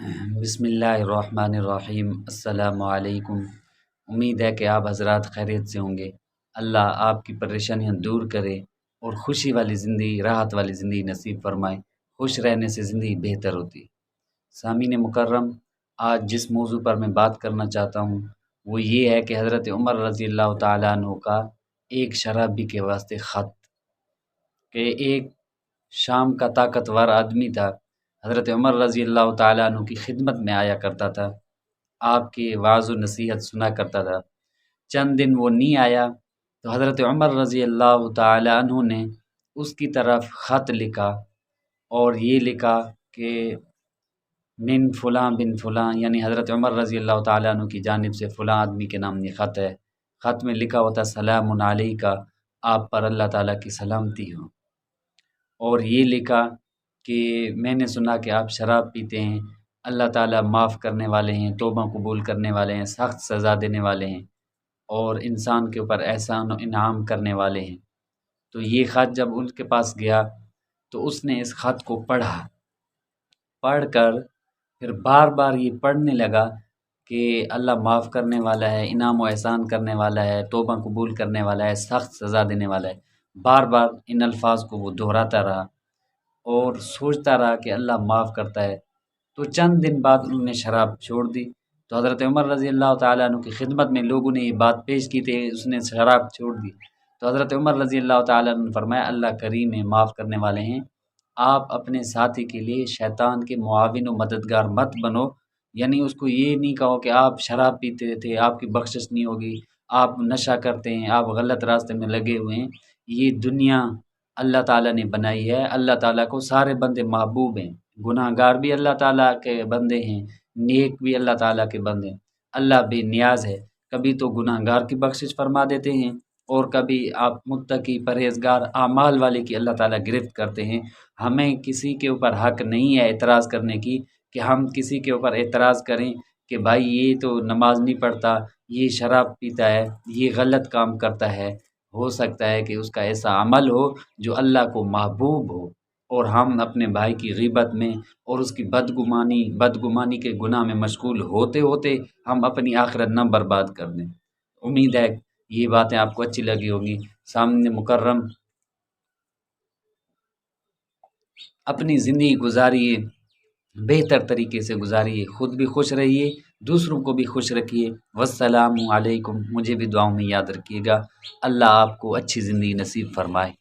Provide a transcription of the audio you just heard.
بسم اللہ الرحمن الرحیم۔ السلام علیکم۔ امید ہے کہ آپ حضرات خیریت سے ہوں گے۔ اللہ آپ کی پریشانیاں دور کرے اور خوشی والی زندگی، راحت والی زندگی نصیب فرمائے۔ خوش رہنے سے زندگی بہتر ہوتی ہے۔ سامعین مکرم، آج جس موضوع پر میں بات کرنا چاہتا ہوں وہ یہ ہے کہ حضرت عمر رضی اللہ تعالیٰ عنہ کا ایک شرابی کے واسطے خط، کہ ایک شام کا طاقتور آدمی تھا، حضرت عمر رضی اللہ تعالیٰ عنہ کی خدمت میں آیا کرتا تھا، آپ کی وعظ و نصیحت سنا کرتا تھا۔ چند دن وہ نہیں آیا تو حضرت عمر رضی اللہ تعالیٰ عنہ نے اس کی طرف خط لکھا اور یہ لکھا کہ من فلاں بن فلاں، یعنی حضرت عمر رضی اللہ تعالیٰ عنہ کی جانب سے فلاں آدمی کے نام یہ خط ہے۔ خط میں لکھا ہوتا سلام علیکہ، آپ پر اللہ تعالیٰ کی سلامتی ہو، اور یہ لکھا کہ میں نے سنا کہ آپ شراب پیتے ہیں، اللہ تعالیٰ معاف کرنے والے ہیں، توبہ قبول کرنے والے ہیں، سخت سزا دینے والے ہیں اور انسان کے اوپر احسان و انعام کرنے والے ہیں۔ تو یہ خط جب ان کے پاس گیا تو اس نے اس خط کو پڑھ کر پھر بار بار یہ پڑھنے لگا کہ اللہ معاف کرنے والا ہے، انعام و احسان کرنے والا ہے، توبہ قبول کرنے والا ہے، سخت سزا دینے والا ہے۔ بار بار ان الفاظ کو وہ دہراتا رہا اور سوچتا رہا کہ اللہ معاف کرتا ہے۔ تو چند دن بعد انہوں نے شراب چھوڑ دی۔ تو حضرت عمر رضی اللہ تعالیٰ عنہ کی خدمت میں لوگوں نے یہ بات پیش کی تھی، اس نے شراب چھوڑ دی۔ تو حضرت عمر رضی اللہ تعالیٰ عنہ نے فرمایا اللہ کریم ہے، معاف کرنے والے ہیں، آپ اپنے ساتھی کے لیے شیطان کے معاون و مددگار مت بنو، یعنی اس کو یہ نہیں کہو کہ آپ شراب پیتے تھے، آپ کی بخشش نہیں ہوگی، آپ نشہ کرتے ہیں، آپ غلط راستے میں لگے ہوئے ہیں۔ یہ دنیا اللہ تعالیٰ نے بنائی ہے، اللہ تعالیٰ کو سارے بندے محبوب ہیں، گناہ گار بھی اللہ تعالیٰ کے بندے ہیں، نیک بھی اللہ تعالیٰ کے بندے ہیں۔ اللہ بے نیاز ہے، کبھی تو گناہ گار کی بخشش فرما دیتے ہیں اور کبھی آپ متقی پرہیزگار اعمال والے کی اللہ تعالیٰ گرفت کرتے ہیں۔ ہمیں کسی کے اوپر حق نہیں ہے اعتراض کرنے کی کہ ہم کسی کے اوپر اعتراض کریں کہ بھائی یہ تو نماز نہیں پڑھتا، یہ شراب پیتا ہے، یہ غلط کام کرتا ہے۔ ہو سکتا ہے کہ اس کا ایسا عمل ہو جو اللہ کو محبوب ہو، اور ہم اپنے بھائی کی غیبت میں اور اس کی بدگمانی کے گناہ میں مشغول ہوتے ہوتے ہم اپنی آخرت نہ برباد کر دیں۔ امید ہے یہ باتیں آپ کو اچھی لگی ہوگی۔ سامنے مکرم، اپنی زندگی گزاریے، بہتر طریقے سے گزاریے، خود بھی خوش رہیے، دوسروں کو بھی خوش رکھیے۔ والسلام علیکم۔ مجھے بھی دعاؤں میں یاد رکھیے گا۔ اللہ آپ کو اچھی زندگی نصیب فرمائے۔